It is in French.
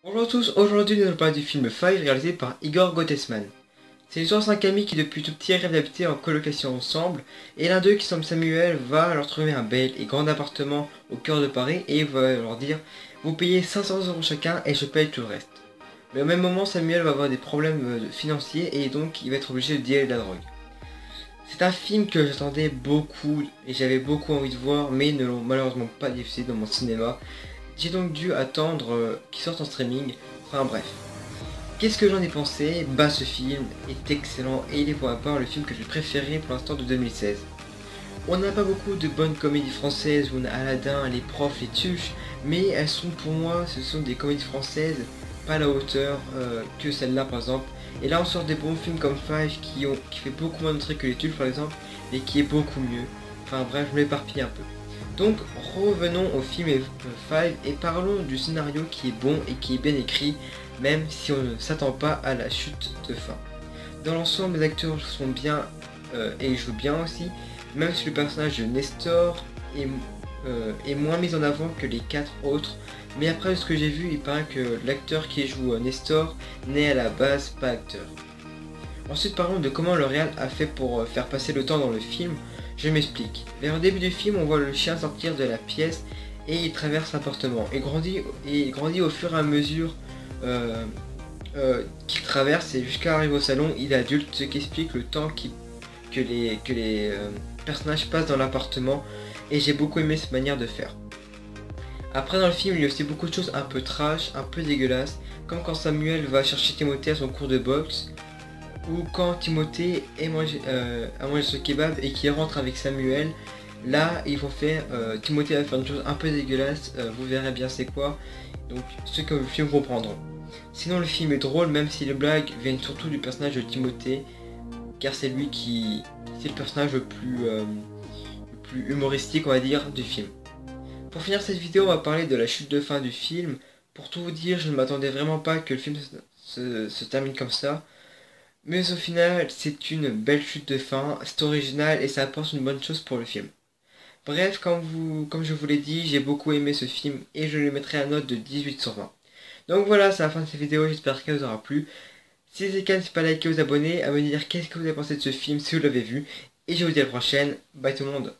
Bonjour à tous, aujourd'hui nous allons parler du film Five réalisé par Igor Gottesman. C'est l'histoire de 5 amis qui depuis tout petit rêvent d'habiter en colocation ensemble, et l'un d'eux qui s'appelle Samuel va leur trouver un bel et grand appartement au cœur de Paris et va leur dire vous payez 500 € chacun et je paye tout le reste. Mais au même moment Samuel va avoir des problèmes financiers et donc il va être obligé de dealer de la drogue. C'est un film que j'attendais beaucoup et j'avais beaucoup envie de voir mais ne l'ont malheureusement pas diffusé dans mon cinéma. J'ai donc dû attendre qu'il sorte en streaming, enfin bref. Qu'est-ce que j'en ai pensé? Bah ce film est excellent et il est pour ma part le film que j'ai préféré pour l'instant de 2016. On n'a pas beaucoup de bonnes comédies françaises où on a Aladdin, les profs, les tuches, mais elles sont pour moi, ce sont des comédies françaises pas à la hauteur que celle-là par exemple. Et là on sort des bons films comme Five qui fait beaucoup moins de trucs que les tuches par exemple, mais qui est beaucoup mieux. Enfin bref, je m'éparpille un peu. Donc revenons au film Five et parlons du scénario qui est bon et qui est bien écrit, même si on ne s'attend pas à la chute de fin. Dans l'ensemble, les acteurs sont bien et jouent bien aussi, même si le personnage de Nestor est moins mis en avant que les 4 autres. Mais après ce que j'ai vu, il paraît que l'acteur qui joue Nestor n'est à la base pas acteur. Ensuite parlons de comment le réal a fait pour faire passer le temps dans le film. Je m'explique. Vers le début du film, on voit le chien sortir de la pièce et il traverse l'appartement. Il grandit au fur et à mesure qu'il traverse et jusqu'à arriver au salon, il est adulte, ce qui explique le temps que les personnages passent dans l'appartement et j'ai beaucoup aimé cette manière de faire. Après dans le film, il y a aussi beaucoup de choses un peu trash, un peu dégueulasses, comme quand Samuel va chercher Timothée à son cours de boxe, ou quand Timothée a mangé ce kebab et qu'il rentre avec Samuel. Là, ils vont faire, Timothée va faire une chose un peu dégueulasse, vous verrez bien c'est quoi, donc ceux qui ont vu le film comprendront. Sinon le film est drôle même si les blagues viennent surtout du personnage de Timothée, car c'est lui qui... c'est le personnage le plus humoristique on va dire du film. Pour finir cette vidéo, on va parler de la chute de fin du film. Pour tout vous dire, je ne m'attendais vraiment pas que le film se termine comme ça. Mais au final, c'est une belle chute de fin, c'est original et ça apporte une bonne chose pour le film. Bref, comme je vous l'ai dit, j'ai beaucoup aimé ce film et je lui mettrai la note de 18 sur 20. Donc voilà, c'est la fin de cette vidéo, j'espère qu'elle vous aura plu. Si c'est le cas, n'hésitez pas à liker, vous abonner, à me dire qu'est-ce que vous avez pensé de ce film si vous l'avez vu. Et je vous dis à la prochaine, bye tout le monde.